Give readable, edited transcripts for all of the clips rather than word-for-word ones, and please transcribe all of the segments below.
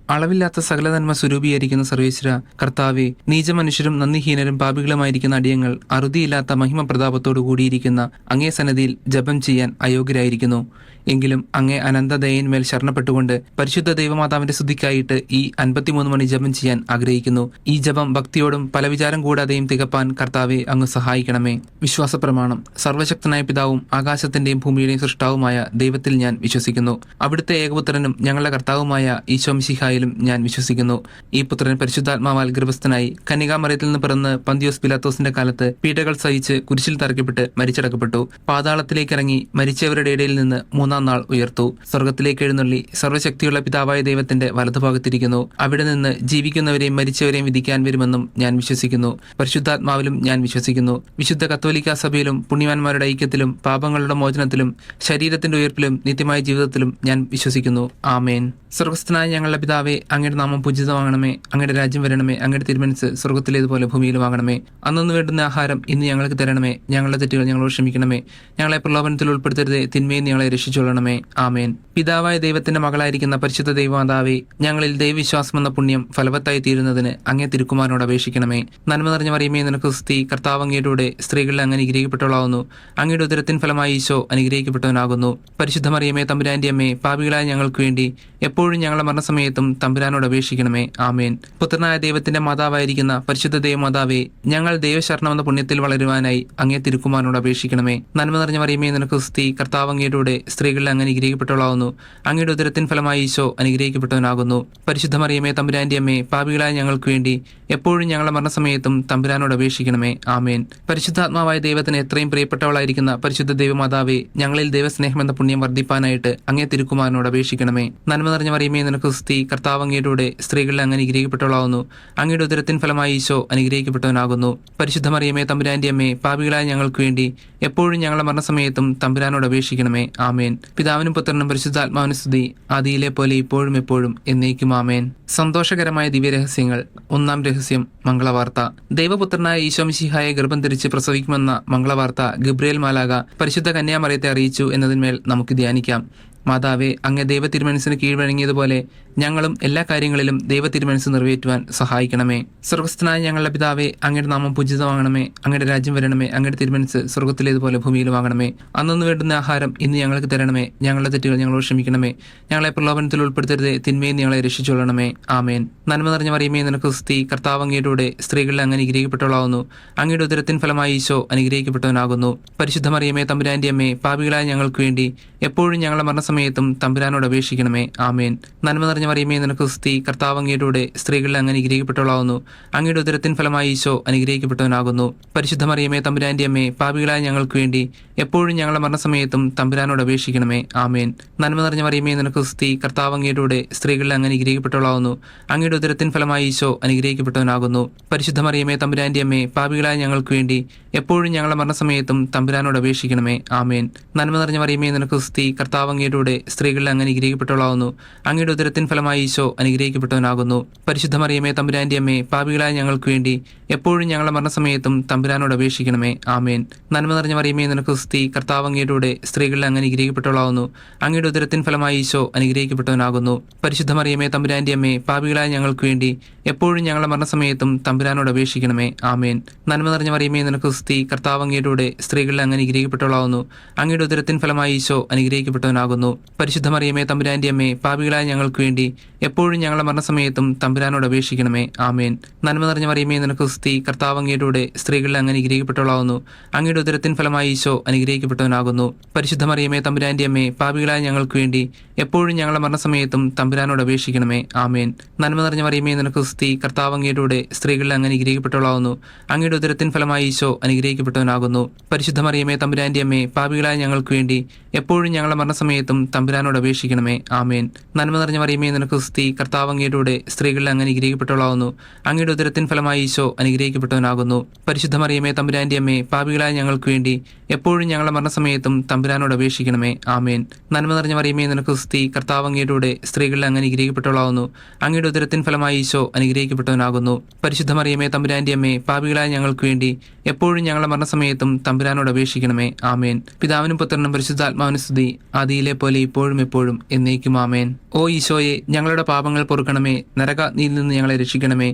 അളവില്ലാത്ത സകല നന്മ സ്വരൂപീകരിക്കുന്ന സർവേശ്വര കർത്താവെ, നീചമനുഷ്യരും നന്ദിഹീനരും പാപികളുമായിരിക്കുന്ന അടിയങ്ങൾ അറുതിയില്ലാത്ത മഹിമ പ്രതാപത്തോടു കൂടിയിരിക്കുന്ന അങ്ങേ സന്നദ്ധിയിൽ ജപം ചെയ്യാൻ അയോഗ്യരായിരിക്കുന്നു. എങ്കിലും അങ്ങേ അനന്തദയന്മേൽ ശരണപ്പെട്ടുകൊണ്ട് പരിശുദ്ധ ദൈവമാതാവിന്റെ സ്തുതിക്കായിട്ട് ഈ 53 മണി ജപം ചെയ്യാൻ ആഗ്രഹിക്കുന്നു. ഈ ജപം ഭക്തിയോടും പല വിചാരം കൂടാതെയും തികപ്പാൻ കർത്താവെ അങ്ങ് സഹായിക്കണമേ. വിശ്വാസ പ്രമാണം. സർവശക്തനായ പിതാവും ആകാശത്തിന്റെയും ഭൂമിയുടെയും സൃഷ്ടാവുമായ ദൈവത്തിൽ ഞാൻ വിശ്വസിക്കുന്നു. അവിടുത്തെ ഏകപുത്രനും ഞങ്ങളുടെ കർത്താവുമായ ഈശോ മിശിഹായിലും ഞാൻ വിശ്വസിക്കുന്നു. ഈ പുത്രൻ പരിശുദ്ധാത്മാവാൽ ഗർഭസ്ഥനായി കന്യകാമറിയത്തിൽ നിന്ന് പിറന്ന് പന്തിയോസ് പിലാത്തോസിന്റെ കാലത്ത് പീഡകൾ സഹിച്ച് കുരിശിൽ തറയ്ക്കപ്പെട്ട് മരിച്ചടക്കപ്പെട്ടു. പാതാളത്തിലേക്ക് ഇറങ്ങി മരിച്ചവരുടെ ഇടയിൽ നിന്ന് 3-ാം നാൾ ഉയർത്തു. സ്വർഗത്തിലേക്ക് എഴുന്നള്ളി സർവ്വശക്തിയുള്ള പിതാവായ ദൈവത്തിന്റെ വലതുഭാഗത്തിരിക്കുന്നു. അവിടെ നിന്ന് ജീവിക്കുന്നവരെയും മരിച്ചവരെയും വിധിക്കാൻ വരുമെന്നും ഞാൻ വിശ്വസിക്കുന്നു. പരിശുദ്ധാത്മാവിലും ഞാൻ വിശ്വസിക്കുന്നു. വിശുദ്ധ കത്തോലിക്കാ സഭയിലും പുണ്യവാന്മാരുടെ ഐക്യത്തിലും പാപങ്ങളുടെ മോചനത്തിലും ശരീരത്തിന്റെ ഉയർപ്പിലും നിത്യമായ ജീവിതത്തിലും ഞാൻ വിശ്വസിക്കുന്നു. ആമേൻ. സ്വർഗസ്ഥനായ ഞങ്ങളുടെ പിതാവേ, അങ്ങയുടെ നാമം പൂജിതമാകണമേ. അങ്ങയുടെ രാജ്യം വരണമേ. അങ്ങയുടെ തിരുമനസ്സ് സ്വർഗത്തിലേതുപോലെ ഭൂമിയിലുമാകണമേ. അന്നു വേണ്ടുന്ന ആഹാരം ഇന്ന് ഞങ്ങൾക്ക് തരണമേ. ഞങ്ങളുടെ തെറ്റുകൾ ഞങ്ങളോട് ക്ഷമിക്കണമേ. ഞങ്ങളെ പ്രലോഭനത്തിൽ ഉൾപ്പെടുത്തരുതേ. തിന്മയിൽ ഞങ്ങളെ രക്ഷിച്ചുകൊള്ളണമേ. ആമേൻ. പിതാവായ ദൈവത്തിന്റെ മകളായിരിക്കുന്ന പരിശുദ്ധ ദൈവമാതാവേ, ഞങ്ങളിൽ ദൈവവിശ്വാസം എന്ന പുണ്യം ഫലവത്തായി തീരുന്നതിന് അങ്ങേ തിരുക്കുമാരനോട് അപേക്ഷിക്കണമേ. നന്മ നിറഞ്ഞ മറിയമേ, നിനക്ക് സ്തുതി. കർത്താവ് അങ്ങയുടെ സ്ത്രീകളിൽ അങ്ങ് അനുഗ്രഹിക്കപ്പെട്ടവളാവുന്നു. അങ്ങയുടെ ഉദരത്തിൻ ഫലമായി ഈശോ അനുഗ്രഹിക്കപ്പെട്ടവനാകുന്നു. പരിശുദ്ധ മറിയമേ, തമ്പുരാന്റെ അമ്മേ, പാപികളായ ഞങ്ങൾക്ക് വേണ്ടി എപ്പോഴും ഞങ്ങളുടെ മരണസമയത്തും തമ്പുരാനോട് അപേക്ഷിക്കണമേ. ആമേൻ. പുത്രനായ ദൈവത്തിന്റെ മാതാവായിരിക്കുന്ന പരിശുദ്ധ ദൈവമാതാവേ, ഞങ്ങൾ ദൈവശരണം എന്ന പുണ്യത്തിൽ വളരുവാനായി അങ്ങേ തിരുക്കുമാരനോട് അപേക്ഷിക്കണമേ. നന്മ നിറഞ്ഞ മറിയമേ, നിനക്ക് സ്തുതി. കർത്താവ് അങ്ങയുടെ സ്ത്രീകളിൽ അങ്ങ് അനുഗ്രഹിക്കപ്പെട്ടവളാവുന്നു. അങ്ങയുടെ ഉദരത്തിൻ ഫലമായി ഈശോ അനുഗ്രഹിക്കപ്പെട്ടവനാകുന്നു. പരിശുദ്ധ മറിയമേ, തമ്പുരാന്റെ അമ്മേ, പാപികളായ ഞങ്ങൾക്ക് വേണ്ടി എപ്പോഴും ഞങ്ങളുടെ മരണസമയത്തും തമ്പുരാനോട് അപേക്ഷിക്കണമേ. ആമേൻ. പരിശുദ്ധാത്മാവായ ദൈവത്തിന് എത്രയും പ്രിയപ്പെട്ടവളായിരിക്കുന്ന പരിശുദ്ധ ദൈവമാതാവേ, ഞങ്ങളിൽ ദൈവസ്നേഹം എന്ന പുണ്യം വർദ്ധിപ്പാനായിട്ട് അങ്ങേ തിരുക്കുമാരനോട് അപേക്ഷിക്കണമേ. നന്മ നിറഞ്ഞ മറിയമേ, നിനക്ക് സ്തുതി. കർത്താവ് അങ്ങയുടെ സ്ത്രീകളിൽ അങ്ങ് അനുഗ്രഹിക്കപ്പെട്ടവളാവുന്നു. അങ്ങയുടെ ഉദരത്തിൻ ഫലമായി ഈശോ അനുഗ്രഹിക്കപ്പെട്ടവനാകുന്നു. പരിശുദ്ധ മറിയമേ, തമ്പുരാന്റെ അമ്മേ, പാപികളായ ഞങ്ങൾക്ക് വേണ്ടി എപ്പോഴും ഞങ്ങളുടെ മരണസമയത്തും തമ്പുരാനോട് അപേക്ഷിക്കണമേ. ആമേൻ. പിതാവിനും പുത്രനും പരിശുദ്ധാത്മാവിനും സ്തുതി. ആദിയിലെ പോലെ ഇപ്പോഴും എപ്പോഴും എന്നേക്കും. ആമേൻ. സന്തോഷകരമായ ദിവ്യരഹസ്യങ്ങൾ. 1-ാം രഹസ്യം, മംഗളവാർത്ത. ദൈവപുത്രനായ ഈശോ മിശിഹായെ ഗർഭം ധരിച്ച് പ്രസവിക്കുമെന്ന മംഗളവാർത്ത ഗബ്രിയേൽ മാലാഖ പരിശുദ്ധ കന്യാമറിയത്തെ അറിയിച്ചു എന്നതിന്മേൽ നമുക്ക് ധ്യാനിക്കാം. മാതാവേ, അങ്ങ് ദൈവ തിരുമനസ്സിന് കീഴ്വഴങ്ങിയതുപോലെ ഞങ്ങളും എല്ലാ കാര്യങ്ങളിലും ദൈവ തിരുമനസ് നിറവേറ്റുവാൻ സഹായിക്കണമേ. സ്വർഗസ്ഥനായ ഞങ്ങളുടെ പിതാവേ, അങ്ങയുടെ നാമം പൂജിതമാകണമേ. അങ്ങയുടെ രാജ്യം വരണമേ. അങ്ങയുടെ തിരുമനസ് സ്വർഗത്തിലേതുപോലെ ഭൂമിയിലുമാകണമേ. അന്നു വേണ്ടുന്ന ആഹാരം ഇന്ന് ഞങ്ങൾക്ക് തരണമേ. ഞങ്ങളുടെ തെറ്റുകൾ ഞങ്ങളോട് ക്ഷമിക്കണമേ. ഞങ്ങളെ പ്രലോഭനത്തിൽ ഉൾപ്പെടുത്തരുതേ. തിന്മയിൽ ഞങ്ങളെ രക്ഷിച്ചുകൊള്ളണമേ. ആമേൻ. നന്മ നിറഞ്ഞ മറിയമേ, നിനക്ക് സ്തുതി. കർത്താവ് അങ്ങയുടെ സ്ത്രീകളിൽ അങ്ങ് അനുഗ്രഹിക്കപ്പെട്ടവളാവുന്നു. അങ്ങയുടെ ഉദരത്തിൻ ഫലമായി ഈശോ അനുഗ്രഹിക്കപ്പെട്ടവനാകുന്നു. പരിശുദ്ധ മറിയമേ, തമ്പുരാന്റെ അമ്മേ, പാപികളായ ഞങ്ങൾക്ക് വേണ്ടി എപ്പോഴും ഞങ്ങളുടെ മരണസമയത്തും തമ്പുരാനോട് അപേക്ഷിക്കണമേ. ആമേൻ. നന്മ നിറഞ്ഞ മറിയമേ, നിനക്ക് സ്തുതി. കർത്താവ് അങ്ങയുടെ സ്ത്രീകളിൽ അങ്ങ് അനുഗ്രഹിക്കപ്പെട്ടവളാവുന്നു. അങ്ങയുടെ ഉദരത്തിൻ ഫലമായി ഈശോ അനുഗ്രഹിക്കപ്പെട്ടവനാകുന്നു. പരിശുദ്ധ മറിയമേ, തമ്പുരാന്റെ അമ്മേ, പാപികളായ ഞങ്ങൾക്ക് വേണ്ടി എപ്പോഴും ഞങ്ങളുടെ മരണസമയത്തും തമ്പുരാനോട് അപേക്ഷിക്കണമേ. ആമേൻ. നന്മ നിറഞ്ഞ മറിയമേ, നിനക്ക് സ്തുതി. കർത്താവ് അങ്ങയുടെ സ്ത്രീകളിൽ അങ്ങ് അനുഗ്രഹിക്കപ്പെട്ടവളാവുന്നു. അങ്ങയുടെ ഉദരത്തിൻ ഫലമായി ഈശോ അനുഗ്രഹിക്കപ്പെട്ടവനാകുന്നു. പരിശുദ്ധ മറിയമേ, തമ്പുരാന്റെ അമ്മേ, പാപികളായ ഞങ്ങൾക്ക് വേണ്ടി എപ്പോഴും ഞങ്ങളുടെ മരണസമയത്തും തമ്പുരാനോട് അപേക്ഷിക്കണമേ. ആമേൻ. നന്മ നിറഞ്ഞ മറിയമേ, നിനക്ക് സ്തുതി. കർത്താവ് അങ്ങയുടെ സ്ത്രീകളിൽ അങ്ങ് അനുഗ്രഹിക്കപ്പെട്ടവളാവുന്നു. അങ്ങയുടെ ഉദരത്തിൻ ഫലമായി ഈശോ അനുഗ്രഹിക്കപ്പെട്ടവനാകുന്നു. പരിശുദ്ധ മറിയമേ, തമ്പുരാന്റെ അമ്മേ, പാപികളായ ഞങ്ങൾക്ക് വേണ്ടി എപ്പോഴും ഞങ്ങളുടെ മരണസമയത്തും തമ്പുരാനോട് അപേക്ഷിക്കണമേ. ആമേൻ. നന്മ നിറഞ്ഞ മറിയമേ, നിനക്ക് സ്തുതി. കർത്താവ് അങ്ങയുടെ സ്ത്രീകളിൽ അങ്ങ് അനുഗ്രഹിക്കപ്പെട്ടവളാവുന്നു. അങ്ങയുടെ ഉദരത്തിൻ ഫലമായി ഈശോ അനുഗ്രഹിക്കപ്പെട്ടവനാകുന്നു. പരിശുദ്ധ മറിയമേ, തമ്പുരാന്റെ അമ്മേ, പാപികളായ ഞങ്ങൾക്ക് വേണ്ടി എപ്പോഴും ഞങ്ങളുടെ മരണസമയത്തും തമ്പുരാനോട് അപേക്ഷിക്കണമേ. ആമേൻ. നന്മ നിറഞ്ഞ മറിയമേ, നിനക്ക് സ്തുതി. കർത്താവ് അങ്ങയുടെ സ്ത്രീകളിൽ അങ്ങ് അനുഗ്രഹിക്കപ്പെട്ടവളാവുന്നു. അങ്ങയുടെ ഉദരത്തിൻ ഫലമായി ഈശോ അനുഗ്രഹിക്കപ്പെട്ടവനാകുന്നു. പരിശുദ്ധ മറിയമേ, തമ്പുരാന്റെ അമ്മേ, പാപികളായ ഞങ്ങൾക്ക് വേണ്ടി എപ്പോഴും ഞങ്ങളുടെ മരണസമയത്തും തമ്പുരാനോട് അപേക്ഷിക്കണമേ. ആമേൻ. നന്മ നിറഞ്ഞ മറിയമേ, നിനക്ക് സ്തുതി. കർത്താവ് അങ്ങയുടെ സ്ത്രീകളിൽ അങ്ങ് അനുഗ്രഹിക്കപ്പെട്ടവളാവുന്നു. അങ്ങയുടെ ഉദരത്തിൻ ഫലമായി ഈശോ അനുഗ്രഹിക്കപ്പെട്ടവനാകുന്നു. പരിശുദ്ധ മറിയമേ, തമ്പുരാന്റെ അമ്മേ, പാപികളായ ഞങ്ങൾക്ക് വേണ്ടി എപ്പോഴും ഞങ്ങളുടെ മരണസമയത്തും തമ്പുരാനോട് അപേക്ഷിക്കണമേ. ആമേൻ. നന്മ നിറഞ്ഞ മറിയമേ, നിനക്ക് സ്തുതി. കർത്താവ് അങ്ങയുടെ സ്ത്രീകളിൽ അങ്ങ് അനുഗ്രഹിക്കപ്പെട്ടവളാവുന്നു. അങ്ങയുടെ ഉദരത്തിൻ ഫലമായി ഈശോ അനുഗ്രഹിക്കപ്പെട്ടവനാകുന്നു. പരിശുദ്ധ മറിയമേ, തമ്പുരാന്റെ അമ്മേ, പാപികളായ ഞങ്ങൾക്ക് വേണ്ടി എപ്പോഴും ഞങ്ങളുടെ മരണസമയത്തും തമ്പുരാനോട് അപേക്ഷിക്കണമേ. ആമേൻ. നന്മ നിറഞ്ഞ മറിയമേ, നിനക്ക് സ്തുതി. കർത്താവ് അങ്ങയുടെ സ്ത്രീകളിൽ അങ്ങ് അനുഗ്രഹിക്കപ്പെട്ടവളാവുന്നു. അങ്ങയുടെ ഉദരത്തിൻ ഫലമായി ഈശോ അനുഗ്രഹിക്കപ്പെട്ടവനാകുന്നു. പരിശുദ്ധ മറിയമേ, തമ്പുരാന്റെ അമ്മേ, പാപികളായ ഞങ്ങൾക്ക് വേണ്ടി എപ്പോഴും ഞങ്ങളുടെ മരണസമയത്തും തമ്പുരാനോട് അപേക്ഷിക്കണമേ. ആമേൻ. നന്മ നിറഞ്ഞ മറിയമേ, നിനക്ക് സ്തുതി. കർത്താവ് അങ്ങയുടെ സ്ത്രീകളിൽ അങ്ങ് അനുഗ്രഹിക്കപ്പെട്ടവളാവുന്നു. അങ്ങയുടെ ഉദരത്തിൻ ഫലമായി ഈശോ അനുഗ്രഹിക്കപ്പെട്ടവനാകുന്നു. പരിശുദ്ധ മറിയമേ, തമ്പുരാന്റെ അമ്മേ, പാപികളായ ഞങ്ങൾക്ക് വേണ്ടി എപ്പോഴും എപ്പോഴും ഞങ്ങളുടെ മരണസമയത്തും തമ്പുരാനോട് അപേക്ഷിക്കണമേ. ആമേൻ. പിതാവിനും പുത്രനും പരിശുദ്ധാത്മാവിനും സ്തുതി, ആദിയിലെ പോലെ ഇപ്പോഴും എപ്പോഴും എന്നേക്കും. ആമേൻ. ഓ ഈശോയെ, ഞങ്ങളുടെ പാപങ്ങൾ പൊറുക്കണമേ. നരകാഗ്നിയിൽ നിന്ന് ഞങ്ങളെ രക്ഷിക്കണമേ.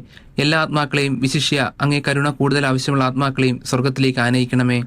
എല്ലാ ആത്മാക്കളെയും, വിശിഷ്യ അങ്ങേ കരുണ കൂടുതൽ ആവശ്യമുള്ള ആത്മാക്കളെയും സ്വർഗത്തിലേക്ക് ആനയിക്കണമേ.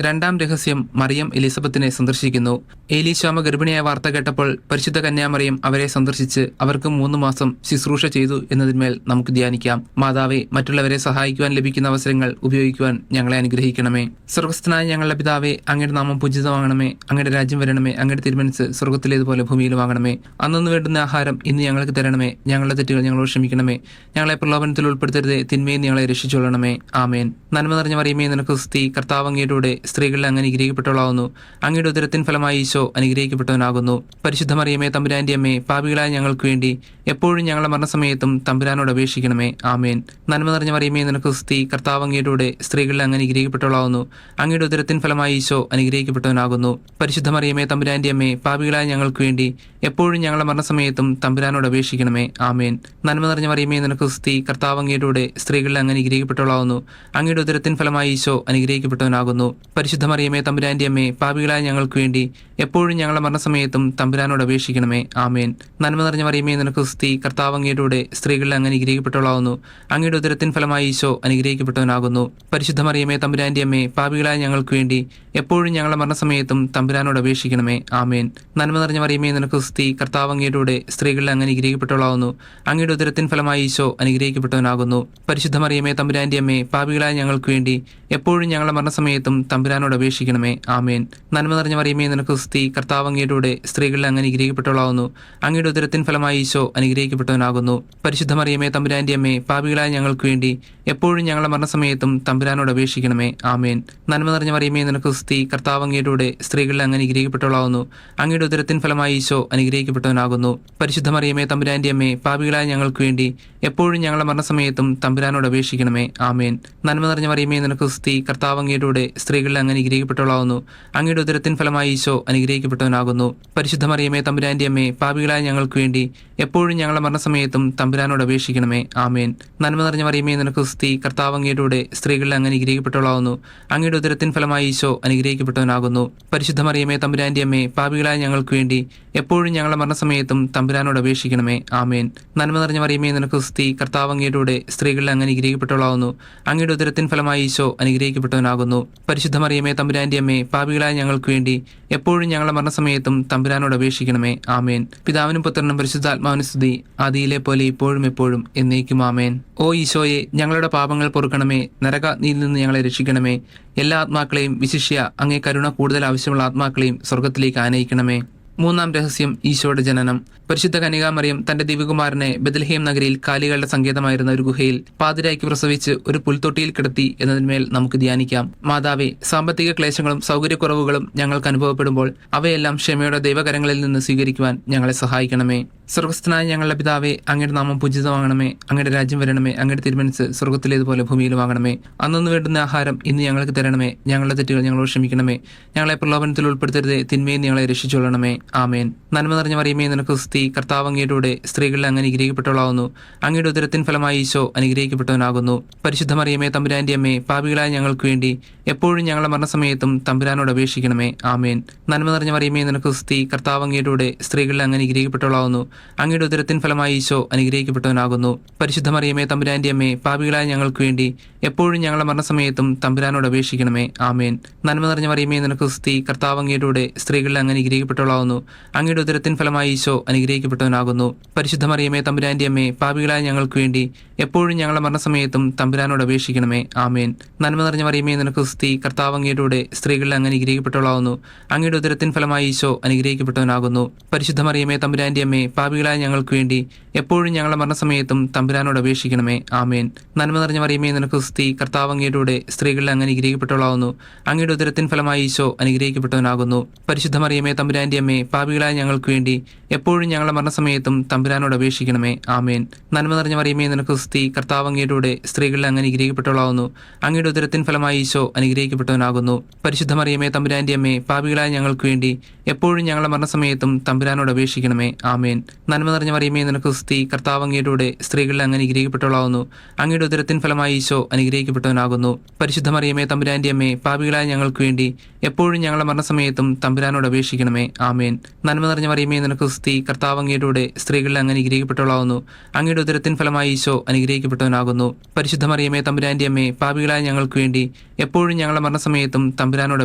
രണ്ടാം രഹസ്യം, മറിയം എലിസബത്തിനെ സന്ദർശിക്കുന്നു. ഏലീശാമ ഗർഭിണിയായ വാർത്ത കേട്ടപ്പോൾ പരിശുദ്ധ കന്യാമറിയം അവരെ സന്ദർശിച്ച് അവർക്ക് 3 മാസം ശുശ്രൂഷ ചെയ്തു എന്നതിന്മേൽ നമുക്ക് ധ്യാനിക്കാം. മാതാവേ, മറ്റുള്ളവരെ സഹായിക്കുവാൻ ലഭിക്കുന്ന അവസരങ്ങൾ ഉപയോഗിക്കുവാൻ ഞങ്ങളെ അനുഗ്രഹിക്കണമേ. സ്വർഗസ്ഥനായ ഞങ്ങളുടെ പിതാവേ, അങ്ങയുടെ നാമം പൂജിതമാകണമേ. അങ്ങയുടെ രാജ്യം വരണമേ. അങ്ങയുടെ തിരുമനസ്സ് സ്വർഗത്തിലേതുപോലെ ഭൂമിയിലുമാകണമേ. അന്നു വേണ്ടുന്ന ആഹാരം ഇന്ന് ഞങ്ങൾക്ക് തരണമേ. ഞങ്ങളുടെ തെറ്റുകൾ ഞങ്ങളോട് ക്ഷമിക്കണമേ. ഞങ്ങളെ പ്രലോഭനത്തിൽ ഉൾപ്പെടുത്തരുതേ. തിന്മയും ഞങ്ങളെ രക്ഷിച്ചുകൊള്ളണമേ. ആമേൻ. നന്മ നിറഞ്ഞ മറിയമേ, നിനക്ക് സ്തുതി. കർത്താവ് അങ്ങയുടെ സ്ത്രീകളിൽ അങ്ങ് അനുഗ്രഹിക്കപ്പെട്ടവളാകുന്നു. അങ്ങയുടെ ഉദരത്തിൻ ഫലമായി ഈശോ അനുഗ്രഹിക്കപ്പെട്ടവനാകുന്നു. പരിശുദ്ധ മറിയമേ, തമ്പുരാന്റെ അമ്മേ, പാപികളായ ഞങ്ങൾക്ക് വേണ്ടി എപ്പോഴും ഞങ്ങളുടെ മരണസമയത്തും തമ്പുരാനോട് അപേക്ഷിക്കണമേ. ആമേൻ. നന്മ നിറഞ്ഞ മറിയമേ, നിനക്ക് സ്തുതി. കർത്താവ് അങ്ങയുടെ സ്ത്രീകളിൽ അങ്ങ് അനുഗ്രഹിക്കപ്പെട്ടവളാകുന്നു. അങ്ങയുടെ ഉദരത്തിൻ ഫലമായി ഈശോ അനുഗ്രഹിക്കപ്പെട്ടവനാകുന്നു. പരിശുദ്ധ മറിയമേ, തമ്പുരാന്റെ അമ്മേ, പാപികളായ ഞങ്ങൾക്ക് വേണ്ടി എപ്പോഴും ഞങ്ങളുടെ മരണസമയത്തും തമ്പുരാനോട് അപേക്ഷിക്കണമേ. ആമേൻ. നന്മ നിറഞ്ഞ മറിയമേ, നിനക്ക് സ്തുതി. കർത്താവ് അങ്ങയുടെ സ്ത്രീകളിൽ അങ്ങ് അനുഗ്രഹിക്കപ്പെട്ടവളാകുന്നു. അങ്ങയുടെ ഉദരത്തിൻ ഫലമായി ഈശോ അനുഗ്രഹിക്കപ്പെട്ടവനാകുന്നു. പരിശുദ്ധ മറിയമേ, തമ്പുരാന്റെ അമ്മേ, പാപികളായ ഞങ്ങൾക്ക് വേണ്ടി എപ്പോഴും ഞങ്ങളുടെ മരണസമയത്തും തമ്പുരാനോട് അപേക്ഷിക്കണമേ. ആമേൻ. നന്മ നിറഞ്ഞ മറിയമേ, നിനക്ക് സ്തുതി. കർത്താവ് അങ്ങയുടെ സ്ത്രീകളിൽ അങ്ങ് അനുഗ്രഹിക്കപ്പെട്ടവളാകുന്നു. അങ്ങയുടെ ഉദരത്തിൻ ഫലമായി ഈശോ അനുഗ്രഹിക്കപ്പെട്ടവനാകുന്നു. പരിശുദ്ധ മറിയമേ, തമ്പുരാന്റെ അമ്മേ, പാപികളായ ഞങ്ങൾക്ക് വേണ്ടി എപ്പോഴും ഞങ്ങളുടെ മരണസമയത്തും തമ്പുരാനോട് അപേക്ഷിക്കണമേ. ആമേൻ. നന്മ നിറഞ്ഞ മറിയമേ, നിനക്ക് സ്തുതി. കർത്താവ് അങ്ങയുടെ സ്ത്രീകളിൽ അങ്ങ് അനുഗ്രഹിക്കപ്പെട്ടവളാകുന്നു. അങ്ങയുടെ ഉദരത്തിൻ ഫലമായി ഈശോ അനുഗ്രഹിക്കപ്പെട്ടവനാകുന്നു. പരിശുദ്ധ മറിയമേ, തമ്പുരാന്റെ അമ്മേ, പാപികളായ ഞങ്ങൾക്ക് വേണ്ടി എപ്പോഴും ഞങ്ങളുടെ മരണസമയത്തും തമ്പുരാനോട് അപേക്ഷിക്കണമേ. ആമേൻ. നന്മ നിറഞ്ഞ മറിയമേ, നിനക്ക് സ്തുതി. കർത്താവ് അങ്ങയുടെ സ്ത്രീകളിൽ അങ്ങ് അനുഗ്രഹിക്കപ്പെട്ടവളാകുന്നു. അങ്ങയുടെ ഉദരത്തിൻ ഫലമായി ഈശോ അനുഗ്രഹിക്കപ്പെട്ടവനാകുന്നു. പരിശുദ്ധ മറിയമേ, തമ്പുരാന്റെ അമ്മേ, പാപികളായ ഞങ്ങൾക്ക് വേണ്ടി എപ്പോഴും ഞങ്ങളുടെ മരണസമയത്തും തമ്പുരാനോട് അപേക്ഷിക്കണമേ. ആമേൻ. നന്മ നിറഞ്ഞ മറിയമേ, നിനക്ക് സ്തുതി. കർത്താവ് അങ്ങയുടെ സ്ത്രീകളിൽ അങ്ങ് അനുഗ്രഹിക്കപ്പെട്ടവളാകുന്നു. അങ്ങയുടെ ഉദരത്തിൻ ഫലമായി ഈശോ അനുഗ്രഹിക്കപ്പെട്ടവനാകുന്നു. പരിശുദ്ധ മറിയമേ, തമ്പുരാന്റെ അമ്മേ, പാപികളായ ഞങ്ങൾക്ക് വേണ്ടി എപ്പോഴും ഞങ്ങളുടെ മരണസമയത്തും തമ്പുരാനോട് അപേക്ഷിക്കണമേ. ആമേൻ. നന്മ നിറഞ്ഞ മറിയമേ, നിനക്ക് സ്തുതി. കർത്താവ് അങ്ങയുടെ സ്ത്രീകളിൽ അങ്ങ് അനുഗ്രഹിക്കപ്പെട്ടവളാകുന്നു. അങ്ങയുടെ ഉദരത്തിൻ ഫലമായി ഈശോ അനുഗ്രഹിക്കപ്പെട്ടവനാകുന്നു. പരിശുദ്ധ മറിയമേ, തമ്പുരാന്റെ അമ്മേ, പാപികളായ ഞങ്ങൾക്ക് വേണ്ടി എപ്പോഴും ഞങ്ങളുടെ മരണസമയത്തും തമ്പുരാനോട് അപേക്ഷിക്കണമേ. ആമേൻ. നന്മ നിറഞ്ഞ മറിയമേ, നിനക്ക് സ്തുതി. കർത്താവ് അങ്ങയുടെ സ്ത്രീകളിൽ അങ്ങ് അനുഗ്രഹിക്കപ്പെട്ടവളാകുന്നു. അങ്ങയുടെ ഉദരത്തിൻ ഫലമായി ഈശോ അനുഗ്രഹിക്കപ്പെട്ടവനാകുന്നു. പരിശുദ്ധ മറിയമേ, തമ്പുരാന്റെ അമ്മേ, പാപികളായ ഞങ്ങൾക്ക് വേണ്ടി എപ്പോഴും ഞങ്ങളുടെ മരണസമയത്തും തമ്പുരാനോട് അപേക്ഷിക്കണമേ. ആമേൻ. നന്മ നിറഞ്ഞ മറിയമേ, നിനക്ക് സ്തുതി. കർത്താവ് അങ്ങയുടെ സ്ത്രീകളിൽ അങ്ങ് അനുഗ്രഹിക്കപ്പെട്ടവളാകുന്നു. അങ്ങയുടെ ഉദരത്തിൻ ഫലമായി ഈശോ അനുഗ്രഹിക്കപ്പെട്ടവനാകുന്നു. പരിശുദ്ധ മറിയമേ, തമ്പുരാന്റെ അമ്മേ, പാപികളായ ഞങ്ങൾക്ക് വേണ്ടി എപ്പോഴും ഞങ്ങളുടെ മരണസമയത്തും തമ്പുരാനോട് അപേക്ഷിക്കണമേ. ആമേൻ. പിതാവിനും പുത്രനും പരിശുദ്ധാത്മാവിനും സ്തുതി, ആദിയിലെ പോലെ ഇപ്പോഴും എപ്പോഴും എന്നേക്കും. ആമേൻ. ഓ ഈശോയെ, ഞങ്ങളുടെ പാപങ്ങൾ പൊറുക്കണമേ. നരകാഗ്നിയിൽ നിന്ന് ഞങ്ങളെ രക്ഷിക്കണമേ. എല്ലാ ആത്മാക്കളെയും, വിശിഷ്യ അങ്ങേ കരുണ കൂടുതൽ ആവശ്യമുള്ള ആത്മാക്കളെയും സ്വർഗത്തിലേക്ക് ആനയിക്കണമേ. മൂന്നാം രഹസ്യം, ഈശോയുടെ ജനനം. പരിശുദ്ധ കന്യകാമറിയം തന്റെ ദിവ്യകുമാരനെ ബെത്ലഹേം നഗരിയിൽ കാലികളുടെ സങ്കേതമായിരുന്ന ഒരു ഗുഹയിൽ പാതിരായ്ക്ക് പ്രസവിച്ച് ഒരു പുൽത്തൊട്ടിയിൽ കിടത്തി എന്നതിന്മേൽ നമുക്ക് ധ്യാനിക്കാം. മാതാവേ, സാമ്പത്തിക ക്ലേശങ്ങളും സൗകര്യക്കുറവുകളും ഞങ്ങൾക്ക് അനുഭവപ്പെടുമ്പോൾ അവയെല്ലാം ക്ഷമയുടെ ദൈവകരങ്ങളിൽ നിന്ന് സ്വീകരിക്കുവാൻ ഞങ്ങളെ സഹായിക്കണമേ. സ്വർഗസ്ഥനായ ഞങ്ങളുടെ പിതാവേ, അങ്ങയുടെ നാമം പൂജിതമാകണമേ. അങ്ങയുടെ രാജ്യം വരണമേ. അങ്ങയുടെ തിരുമനസ്സ് സ്വർഗത്തിലേതുപോലെ ഭൂമിയിലുമാകണമേ. അന്നു വേണ്ടുന്ന ആഹാരം ഇന്ന് ഞങ്ങൾക്ക് തരണമേ. ഞങ്ങളുടെ തെറ്റുകൾ ഞങ്ങളോട് ക്ഷമിക്കണമേ. ഞങ്ങളെ പ്രലോഭനത്തിൽ ഉൾപ്പെടുത്തരുതേ. തിന്മയും ഞങ്ങളെ രക്ഷിച്ചുകൊള്ളണമേ. ആമേൻ. നന്മ നിറഞ്ഞ മറിയമേ, നിനക്ക് സ്തുതി. കർത്താവ് അങ്ങയുടെ സ്ത്രീകളിൽ അങ്ങ് അനുഗ്രഹിക്കപ്പെട്ടവളാകുന്നു. അങ്ങയുടെ ഉദരത്തിൻ ഫലമായി ഈശോ അനുഗ്രഹിക്കപ്പെട്ടവനാകുന്നു. പരിശുദ്ധ മറിയമേ, തമ്പുരാന്റെ അമ്മേ, പാപികളായ ഞങ്ങൾക്ക് വേണ്ടി എപ്പോഴും ഞങ്ങളുടെ മരണസമയത്തും തമ്പുരാനോട് അപേക്ഷിക്കണമേ. ആമേൻ. നന്മ നിറഞ്ഞ മറിയമേ, നിനക്ക് സ്തുതി. കർത്താവ് അങ്ങയുടെ സ്ത്രീകളിൽ അങ്ങ് അനുഗ്രഹിക്കപ്പെട്ടവളാകുന്നു. അങ്ങയുടെ ഉദരത്തിൻ ഫലമായി ഈശോ അനുഗ്രഹിക്കപ്പെട്ടവനാകുന്നു. പരിശുദ്ധ മറിയമേ, തമ്പുരാന്റെ അമ്മേ, പാപികളായ ഞങ്ങൾക്ക് വേണ്ടി എപ്പോഴും ഞങ്ങളുടെ മരണസമയത്തും തമ്പുരാനോട് അപേക്ഷിക്കണമേ. ആമേൻ. നന്മ നിറഞ്ഞ മറിയമേ, നിനക്ക് സ്തുതി. കർത്താവ് അങ്ങയുടെ സ്ത്രീകളിൽ അങ്ങ് അനുഗ്രഹിക്കപ്പെട്ടവളാകുന്നു. അങ്ങയുടെ ഉദരത്തിൻ ഫലമായി ഈശോ അനുഗ്രഹിക്കപ്പെട്ടവനാകുന്നു. പരിശുദ്ധ മറിയമേ, തമ്പുരാന്റെ അമ്മേ, പാപികളായ ഞങ്ങൾക്ക് വേണ്ടി എപ്പോഴും ഞങ്ങളുടെ മരണസമയത്തും തമ്പുരാനോട് അപേക്ഷിക്കണമേ. ആമേൻ. നന്മ നിറഞ്ഞ മറിയമേ, നിനക്ക് സ്തുതി. കർത്താവ് അങ്ങയുടെ സ്ത്രീകളിൽ അങ്ങ് അനുഗ്രഹിക്കപ്പെട്ടവളാകുന്നു. അങ്ങയുടെ ഉദരത്തിൻ ഫലമായി ഈശോ അനുഗ്രഹിക്കപ്പെട്ടവനാകുന്നു. പരിശുദ്ധ മറിയമേ, തമ്പുരാന്റെ അമ്മേ, പാപികളായ ഞങ്ങൾക്ക് വേണ്ടി എപ്പോഴും ഞങ്ങളുടെ മരണസമയത്തും തമ്പുരാനോട് അപേക്ഷിക്കണമേ. ആമേൻ. നന്മ നിറഞ്ഞ മറിയമേ, നിനക്ക് സ്തുതി. കർത്താവ് അങ്ങയുടെ സ്ത്രീകളിൽ അങ്ങ് അനുഗ്രഹിക്കപ്പെട്ടവളാകുന്നു. അങ്ങയുടെ ഉദരത്തിൻ ഫലമായി ഈശോ അനുഗ്രഹിക്കപ്പെട്ടവനാകുന്നു. പരിശുദ്ധ മറിയമേ, തമ്പുരാന്റെ അമ്മേ, പാപികളായ ഞങ്ങൾക്ക് വേണ്ടി എപ്പോഴും ഞങ്ങളുടെ മരണസമയത്തും തമ്പുരാനോട് അപേക്ഷിക്കണമേ. ആമേൻ. നന്മ നിറഞ്ഞ മറിയമേ, നിനക്ക് സ്തുതി. കർത്താവ് അങ്ങയുടെ സ്ത്രീകളിൽ അങ്ങ് അനുഗ്രഹിക്കപ്പെട്ടവളാകുന്നു. അങ്ങയുടെ ഉദരത്തിൻ ഫലമായി ഈശോ അനുഗ്രഹിക്കപ്പെട്ടവനാകുന്നു. പരിശുദ്ധ മറിയമേ തമ്പുരാന്റെ അമ്മേ, പാപികളായ ഞങ്ങൾക്ക് വേണ്ടി എപ്പോഴും ഞങ്ങളുടെ മരണസമയത്തും തമ്പുരാനോട് അപേക്ഷിക്കണമേ. ആമേൻ. നന്മ നിറഞ്ഞ മറിയമേ, നിനക്ക് സ്തുതി. കർത്താവ് അങ്ങയുടെ കൂടെ സ്ത്രീകളിൽ അങ്ങ് അനുഗ്രഹിക്കപ്പെട്ടവളാകുന്നു. അങ്ങയുടെ ഉദരത്തിൻ ഫലമായി ഈശോ അനുഗ്രഹിക്കപ്പെട്ടവനാകുന്നു. പരിശുദ്ധ മറിയമേ തമ്പുരാന്റെ അമ്മേ, പാപികളായ ഞങ്ങൾക്ക് വേണ്ടി എപ്പോഴും ഞങ്ങളുടെ മരണസമയത്തും തമ്പുരാനോട് അപേക്ഷിക്കണമേ. ആമേൻ. നന്മ നിറഞ്ഞ മറിയമേ, നിനക്ക് സ്തുതി. കർത്താവ് അങ്ങയുടെ കൂടെ സ്ത്രീകളിൽ അങ്ങ് അനുഗ്രഹിക്കപ്പെട്ടവളാകുന്നു. അങ്ങയുടെ ഉദരത്തിൻ ഫലമായി ഈശോ അനുഗ്രഹിക്കപ്പെട്ടവനാകുന്നു. പരിശുദ്ധ മറിയമേ തമ്പുരാന്റെ അമ്മേ, പാപികളായ ഞങ്ങൾക്ക് വേണ്ടി എപ്പോഴും ഞങ്ങളുടെ മരണസമയത്തും തമ്പുരാനോട്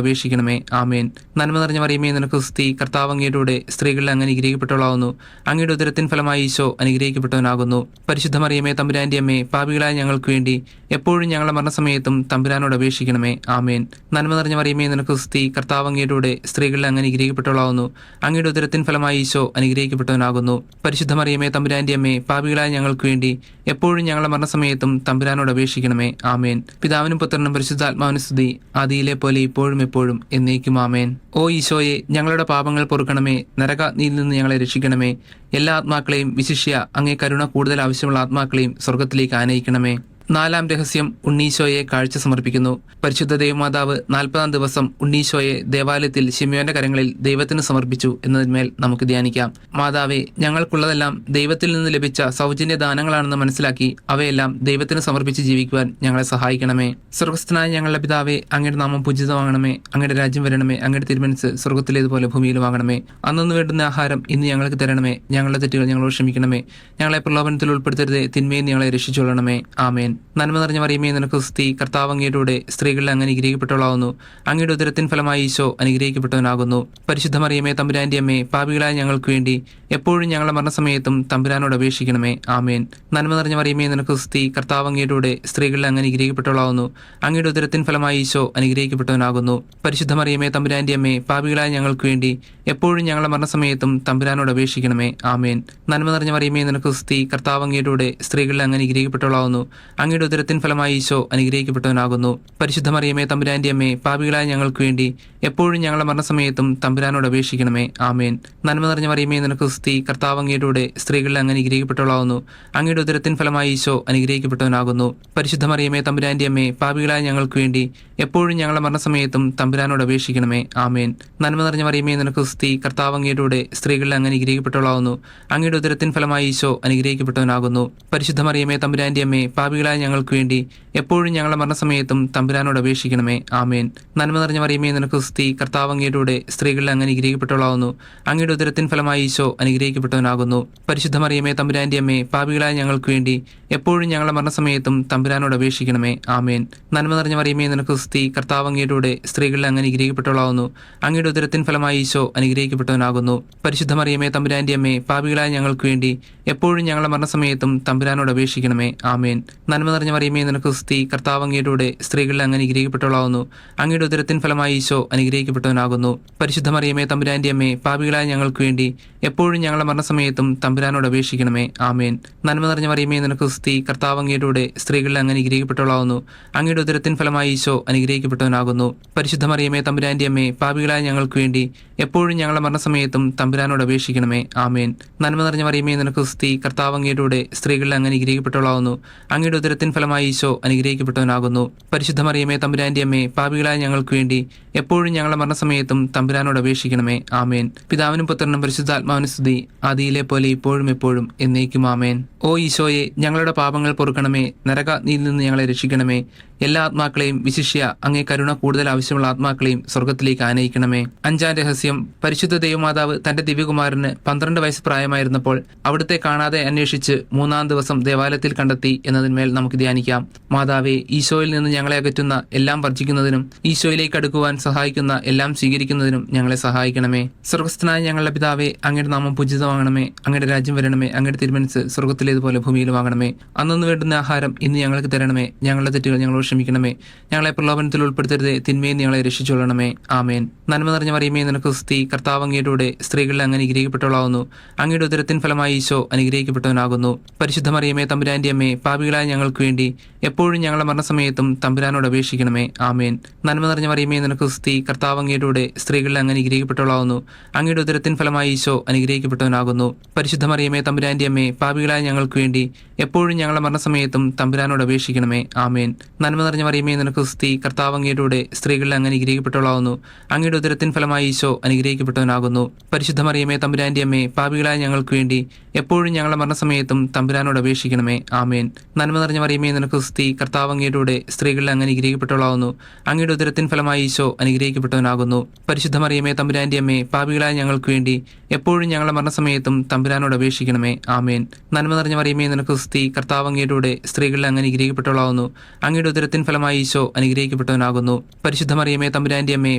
അപേക്ഷിക്കണമേ. ആമേൻ. നന്മ നിറഞ്ഞ മറിയമേ, നിനക്ക് സ്തുതി. കർത്താവ് അങ്ങയുടെ കൂടെ സ്ത്രീകളിൽ അങ്ങ് അനുഗ്രഹിക്കപ്പെട്ടവളാകുന്നു. അങ്ങയുടെ ഉദരത്തിൻ ഫലമായി ഈശോ അനുഗ്രഹിക്കപ്പെട്ടവനാകുന്നു. പരിശുദ്ധ മറിയമേ തമ്പുരാന്റെ അമ്മേ, പാപികളായ ഞങ്ങൾക്ക് വേണ്ടി എപ്പോഴും ഞങ്ങളുടെ മരണസമയത്തും തമ്പുരാനോട് അപേക്ഷിക്കണമേ. ആമേൻ. നന്മ നിറഞ്ഞ മറിയമേ, നിനക്ക് സ്തുതി. കർത്താവ് അങ്ങയുടെ കൂടെ സ്ത്രീകളിൽ അങ്ങ് അനുഗ്രഹിക്കപ്പെട്ടവളാകുന്നു. അങ്ങയുടെ ഉദരത്തിൻ ഫലമായി ഈശോ അനുഗ്രഹിക്കപ്പെട്ടവനാകുന്നു. പരിശുദ്ധ മറിയമേ തമ്പുരാന്റെ അമ്മേ, പാപികളായ ഞങ്ങൾക്ക് വേണ്ടി എപ്പോഴും ഞങ്ങളുടെ മരണസമയത്തും തമ്പുരാനോട് അപേക്ഷിക്കണമേ. ആമേൻ. പിതാവിനും പുത്രനും പരിശുദ്ധാത്മാവിനും സ്തുതി, ആദിയിലെ പോലെ ഇപ്പോഴും എപ്പോഴും എന്നേക്കും. ആമേൻ. ഓ ഈശോയെ, ഞങ്ങളുടെ പാപങ്ങൾ പൊറുക്കണമേ. നരകാഗ്നിയിൽ നിന്ന് ഞങ്ങളെ രക്ഷിക്കണമേ. എല്ലാ ആത്മാക്കളെയും, വിശിഷ്യ അങ്ങേ കരുണ കൂടുതൽ ആവശ്യമുള്ള ആത്മാക്കളെയും സ്വർഗത്തിലേക്ക് ആനയിക്കണമേ. 4-ാം രഹസ്യം, ഉണ്ണീശോയെ കാഴ്ച സമർപ്പിക്കുന്നു. പരിശുദ്ധ ദൈവമാതാവ് 40-ാം ദിവസം ഉണ്ണീശോയെ ദേവാലയത്തിൽ ശിമയോന്റെ കരങ്ങളിൽ ദൈവത്തിന് സമർപ്പിച്ചു എന്നതിന്മേൽ നമുക്ക് ധ്യാനിക്കാം. മാതാവേ, ഞങ്ങൾക്കുള്ളതെല്ലാം ദൈവത്തിൽ നിന്ന് ലഭിച്ച സൗജന്യ ദാനങ്ങളാണെന്ന് മനസ്സിലാക്കി അവയെല്ലാം ദൈവത്തിന് സമർപ്പിച്ച് ജീവിക്കുവാൻ ഞങ്ങളെ സഹായിക്കണമേ. സ്വർഗസ്ഥനായ ഞങ്ങളുടെ പിതാവേ, അങ്ങയുടെ നാമം പൂജിതമാകണമേ. അങ്ങയുടെ രാജ്യം വരണമേ. അങ്ങയുടെ തിരുമനസ്സ് സ്വർഗത്തിലേതുപോലെ ഭൂമിയിലുമാകണമേ. അന്നു വേണ്ടുന്ന ആഹാരം ഇന്ന് ഞങ്ങൾക്ക് തരണമേ. ഞങ്ങളുടെ തെറ്റുകൾ ഞങ്ങളോട് ക്ഷമിക്കണമേ. ഞങ്ങളെ പ്രലോഭനത്തിൽ ഉൾപ്പെടുത്തരുതേ. തിന്മയെ ഞങ്ങളെ രക്ഷിച്ചുകൊള്ളണമേ. ആമേൻ. നന്മ നിറഞ്ഞ മറിയമേ, നിനക്ക് സ്തുതി. കർത്താവ് അങ്ങയുടെ കൂടെ സ്ത്രീകളിൽ അങ്ങ് അനുഗ്രഹിക്കപ്പെട്ടവളാകുന്നു. അങ്ങയുടെ ഉദരത്തിൻ ഫലമായി ഈശോ അനുഗ്രഹിക്കപ്പെട്ടവനാകുന്നു. പരിശുദ്ധ മറിയമേ തമ്പുരാന്റെ അമ്മേ, പാപികളായ ഞങ്ങൾക്ക് വേണ്ടി എപ്പോഴും ഞങ്ങളുടെ മരണസമയത്തും തമ്പുരാനോട് അപേക്ഷിക്കണമേ. ആമേൻ. നന്മ നിറഞ്ഞ മറിയമേ, നിനക്ക് സ്തുതി. കർത്താവ് അങ്ങയുടെ കൂടെ സ്ത്രീകളിൽ അങ്ങ് അനുഗ്രഹിക്കപ്പെട്ടവളാകുന്നു. അങ്ങയുടെ ഉദരത്തിൻ ഫലമായി ഈശോ അനുഗ്രഹിക്കപ്പെട്ടവനാകുന്നു. പരിശുദ്ധ മറിയമേ തമ്പുരാന്റെ അമ്മേ, പാപികളായ ഞങ്ങൾക്ക് വേണ്ടി എപ്പോഴും ഞങ്ങളുടെ മരണസമയത്തും തമ്പുരാനോട് അപേക്ഷിക്കണമേ. ആമേൻ. നന്മ നിറഞ്ഞ മറിയമേ, നിനക്ക് സ്തുതി. കർത്താവ് അങ്ങയുടെ കൂടെ സ്ത്രീകളിൽ അങ്ങ് അനുഗ്രഹിക്കപ്പെട്ടവളാകുന്നു. അങ്ങയുടെ ഉദരത്തിൻ ഫലമായി ഈശോ അനുഗ്രഹിക്കപ്പെട്ടവനാകുന്നു. പരിശുദ്ധ മറിയമേ തമ്പുരാന്റെ അമ്മേ, പാപികളായ ഞങ്ങൾക്ക് വേണ്ടി എപ്പോഴും ഞങ്ങളുടെ മരണസമയത്തും തമ്പുരാനോട് അപേക്ഷിക്കണമേ. ആമേൻ. നന്മ നിറഞ്ഞ മറിയമേ, നിനക്ക് സ്തുതി. കർത്താവ് അങ്ങയുടെ കൂടെ സ്ത്രീകളിൽ അങ്ങ് അനുഗ്രഹിക്കപ്പെട്ടവളാകുന്നു. അങ്ങയുടെ ഉദരത്തിൻ ഫലമായി ഈശോ അനുഗ്രഹിക്കപ്പെട്ടവനാകുന്നു. പരിശുദ്ധ മറിയമേ തമ്പുരാന്റെ അമ്മേ, പാപികളായ ഞങ്ങൾക്ക് വേണ്ടി എപ്പോഴും ഞങ്ങളുടെ മരണസമയത്തും തമ്പുരാനോട് അപേക്ഷിക്കണമേ. ആമേൻ. നന്മ നിറഞ്ഞ മറിയമേ, നിനക്ക് സ്തുതി. കർത്താവ് അങ്ങയുടെ കൂടെ സ്ത്രീകളിൽ അങ്ങ് അനുഗ്രഹിക്കപ്പെട്ടവളാകുന്നു. അങ്ങയുടെ ഉദരത്തിൻ ഫലമായി ഈശോ അനുഗ്രഹിക്കപ്പെട്ടവനാകുന്നു. പരിശുദ്ധ മറിയമേ തമ്പുരാന്റെ അമ്മേ, പാപികളായ ഞങ്ങൾക്ക് വേണ്ടി എപ്പോഴും ഞങ്ങളുടെ മരണസമയത്തും തമ്പുരാനോട് അപേക്ഷിക്കണമേ. ആമേൻ. നന്മ നിറഞ്ഞ മറിയമേ, നിനക്ക് സ്തുതി. കർത്താവ് അങ്ങയുടെ കൂടെ സ്ത്രീകളിൽ അങ്ങ് അനുഗ്രഹിക്കപ്പെട്ടവളാകുന്നു. അങ്ങയുടെ ഉദരത്തിൻ ഫലമായി ഈശോ അനുഗ്രഹിക്കപ്പെട്ടവനാകുന്നു. പരിശുദ്ധ മറിയമേ തമ്പുരാന്റെ അമ്മേ, പാപികളായ ഞങ്ങൾക്ക് വേണ്ടി എപ്പോഴും ഞങ്ങളുടെ മരണസമയത്തും തമ്പുരാനോട് അപേക്ഷിക്കണമേ. ആമേൻ. നന്മ നിറഞ്ഞ മറിയമേ, നിനക്ക് സ്തുതി. കർത്താവ് അങ്ങയുടെ കൂടെ സ്ത്രീകളിൽ അങ്ങ് അനുഗ്രഹിക്കപ്പെട്ടവളാകുന്നു. അങ്ങയുടെ ഉദരത്തിൻ ഫലമായി ഈശോ അനുഗ്രഹിക്കപ്പെട്ടവനാകുന്നു. പരിശുദ്ധ മറിയമേ തമ്പുരാന്റെ അമ്മേ, പാപികളായ ഞങ്ങൾക്ക് വേണ്ടി എപ്പോഴും ഞങ്ങളുടെ മരണസമയത്തും തമ്പുരാനോട് അപേക്ഷിക്കണമേ. ആമേൻ. നന്മ നിറഞ്ഞ മറിയമേ, നിനക്ക് സ്തുതി. കർത്താവ് അങ്ങയുടെ കൂടെ സ്ത്രീകളിൽ അങ്ങ് അനുഗ്രഹിക്കപ്പെട്ടവളാകുന്നു. അങ്ങയുടെ ഉദരത്തിൻ ഫലമായി ഈശോ അനുഗ്രഹിക്കപ്പെട്ടവനാകുന്നു. പരിശുദ്ധ മറിയമേ തമ്പുരാന്റെ അമ്മേ, പാപികളായ ഞങ്ങൾക്ക് വേണ്ടി എപ്പോഴും ഞങ്ങളുടെ മരണസമയത്തും തമ്പുരാനോട് അപേക്ഷിക്കണമേ. ആമേൻ. നന്മ നിറഞ്ഞ മറിയമേ, നിനക്ക് സ്തുതി. കർത്താവ് അങ്ങയുടെ കൂടെ സ്ത്രീകളിൽ അങ്ങ് അനുഗ്രഹിക്കപ്പെട്ടവളാകുന്നു. അങ്ങയുടെ ഉദരത്തിൻ ഫലമായി ഈശോ അനുഗ്രഹിക്കപ്പെട്ടവനാകുന്നു. പരിശുദ്ധ മറിയമേ തമ്പുരാന്റെ അമ്മേ, പാപികളായ ഞങ്ങൾക്ക് വേണ്ടി എപ്പോഴും ഞങ്ങളുടെ മരണസമയത്തും തമ്പുരാനോട് അപേക്ഷിക്കണമേ. ആമേൻ. നന്മ നിറഞ്ഞ മറിയമേ, നിനക്ക് സ്തുതി. കർത്താവ് അങ്ങയുടെ കൂടെ സ്ത്രീകളിൽ അങ്ങ് അനുഗ്രഹിക്കപ്പെട്ടവളാകുന്നു. അങ്ങയുടെ ഉദരത്തിൻ ഫലമായി ഈശോ അനുഗ്രഹിക്കപ്പെട്ടവനാകുന്നു. പരിശുദ്ധ മറിയമേ തമ്പുരാന്റെ അമ്മേ, പാപികളായ ഞങ്ങൾക്ക് വേണ്ടി എപ്പോഴും ഞങ്ങളുടെ മരണസമയത്തും തമ്പുരാനോട് അപേക്ഷിക്കണമേ. ആമേൻ. നന്മ നിറഞ്ഞ മറിയമേ, നിനക്ക് സ്തുതി. കർത്താവ് അങ്ങയുടെ കൂടെ സ്ത്രീകളിൽ അങ്ങ് അനുഗ്രഹിക്കപ്പെട്ടവളാകുന്നു. അങ്ങയുടെ ഉദരത്തിൻ ഫലമായി ഈശോ അനുഗ്രഹിക്കപ്പെട്ടവനാകുന്നു. പരിശുദ്ധ മറിയമേ തമ്പുരാന്റെ അമ്മേ, പാപികളായ ഞങ്ങൾക്ക് വേണ്ടി എപ്പോഴും ഞങ്ങളുടെ മരണസമയത്തും തമ്പുരാനോട് അപേക്ഷിക്കണമേ. ആമേൻ. പിതാവിനും പുത്രനും പരിശുദ്ധാത്മാവിനും സ്തുതി, ആദിയിലെ പോലെ ഇപ്പോഴും എപ്പോഴും എന്നേക്കും. ആമേൻ. ഓ ഈശോയെ, ഞങ്ങളുടെ പാപങ്ങൾ പൊറുക്കണമേ. നരകാഗ്നിയിൽ നിന്ന് ഞങ്ങളെ രക്ഷിക്കണമേ. എല്ലാ ആത്മാക്കളെയും, വിശിഷ്യ അങ്ങേ കരുണ കൂടുതൽ ആവശ്യമുള്ള ആത്മാക്കളെയും സ്വർഗത്തിലേക്ക് ആനയിക്കണമേ. 5-ാം രഹസ്യം, പരിശുദ്ധ ദൈവമാതാവ് തന്റെ ദിവ്യകുമാരന് 12 വയസ്സ് പ്രായമായിരുന്നപ്പോൾ അവിടുത്തെ കാണാതെ അന്വേഷിച്ച് 3-ാം ദിവസം ദേവാലയത്തിൽ കണ്ടെത്തി എന്നതിന്മേൽ നമുക്ക് ധ്യാനിക്കാം. മാതാവേ, ഈശോയിൽ നിന്ന് ഞങ്ങളെ അകറ്റുന്ന എല്ലാം വർജിക്കുന്നതിനും ഈശോയിലേക്ക് അടുക്കുവാൻ സഹായിക്കുന്ന എല്ലാം സ്വീകരിക്കുന്നതിനും ഞങ്ങളെ സഹായിക്കണമേ. സ്വർഗസ്ഥനായ ഞങ്ങളുടെ പിതാവേ, അങ്ങയുടെ നാമം പൂജിതമാകണമേ. അങ്ങയുടെ രാജ്യം വരണമേ. അങ്ങയുടെ തിരുമനസ്സ് സ്വർഗത്തിലേതുപോലെ ഭൂമിയിലുമാകണമേ. അന്നു വേണ്ടുന്ന ആഹാരം ഇന്ന് ഞങ്ങൾക്ക് തരണമേ. ഞങ്ങളുടെ തെറ്റുകൾ ഞങ്ങളോട് ക്ഷമിക്കണമേ. ഞങ്ങളെ പ്രലോഭനത്തിൽ ഉൾപ്പെടുത്തരുതേ. തിന്മയെ ഞങ്ങളെ രക്ഷിച്ചുകൊള്ളണമേ. ആമേൻ. നന്മ നിറഞ്ഞ മറിയമേ, നിനക്ക് സ്തുതി. കർത്താവ് അങ്ങയുടെ കൂടെ സ്ത്രീകളിൽ അങ്ങ് അനുഗ്രഹിക്കപ്പെട്ടവളാകുന്നു. അങ്ങയുടെ ഉദരത്തിൻ ഫലമായി ഈശോ അനുഗ്രഹിക്കപ്പെട്ടവനാകുന്നു. പരിശുദ്ധ മറിയമേ തമ്പുരാന്റെ അമ്മേ, പാപികളായ ഞങ്ങൾക്ക് വേണ്ടി എപ്പോഴും ഞങ്ങളുടെ മരണസമയത്തും തമ്പുരാനോട് അപേക്ഷിക്കണമേ. ആമേൻ. നന്മ നിറഞ്ഞ മറിയമേ, നിനക്ക് സ്തുതി. കർത്താവ് അങ്ങയുടെ കൂടെ സ്ത്രീകളിൽ അങ്ങ് അനുഗ്രഹിക്കപ്പെട്ടവളാകുന്നു. അങ്ങയുടെ ഉദരത്തിൻ ഫലമായി ഈശോ അനുഗ്രഹിക്കപ്പെട്ടവനാകുന്നു. പരിശുദ്ധ മറിയമേ തമ്പുരാന്റെ അമ്മേ, പാപികളായ ഞങ്ങൾക്ക് വേണ്ടി എപ്പോഴും എപ്പോഴും ഞങ്ങളുടെ മരണസമയത്തും തമ്പുരാനോട് അപേക്ഷിക്കണമേ. ആമേൻ. നന്മ നിറഞ്ഞ മറിയമേ, നിനക്ക് സ്തുതി. കർത്താവ് അങ്ങയുടെ സ്ത്രീകളിൽ അങ്ങ് അനുഗ്രഹിക്കപ്പെട്ടവളാവുന്നു. അങ്ങയുടെ ഉദരത്തിൻ ഫലമായി ഈശോ അനുഗ്രഹിക്കപ്പെട്ടവനാകുന്നു. പരിശുദ്ധ മറിയമേ, തമ്പുരാന്റെ അമ്മേ, പാപികളായ ഞങ്ങൾക്ക് വേണ്ടി എപ്പോഴും ഞങ്ങളുടെ മരണസമയത്തും തമ്പുരാനോട് അപേക്ഷിക്കണമേ. ആമേൻ. നന്മ നിറഞ്ഞ മറിയമേ, നിനക്ക് സ്തുതി. കർത്താവ് അങ്ങയുടെ സ്ത്രീകളിൽ അങ്ങ് അനുഗ്രഹിക്കപ്പെട്ടവളാവുന്നു. അങ്ങയുടെ ഉദരത്തിൻ ഫലമായി ഈശോ അനുഗ്രഹിക്കപ്പെട്ടവനാകുന്നു. പരിശുദ്ധ മറിയമേ, തമ്പുരാന്റെ അമ്മേ, പാപികളായ ഞങ്ങൾക്ക് വേണ്ടി എപ്പോഴും ഞങ്ങളുടെ മരണസമയത്തും തമ്പുരാനോട് അപേക്ഷിക്കണമേ. ആമേൻ. നന്മ നിറഞ്ഞ മറിയമേ, നിനക്ക് സ്തുതി. കർത്താവ് അങ്ങയുടെ സ്ത്രീകളിൽ അങ്ങ് അനുഗ്രഹിക്കപ്പെട്ടവളാവുന്നു. അങ്ങയുടെ ഉദരത്തിൻ ഫലമായി ഈശോ അനുഗ്രഹിക്കപ്പെട്ടവനാകുന്നു. പരിശുദ്ധ മറിയമേ, തമ്പുരാന്റെ അമ്മേ,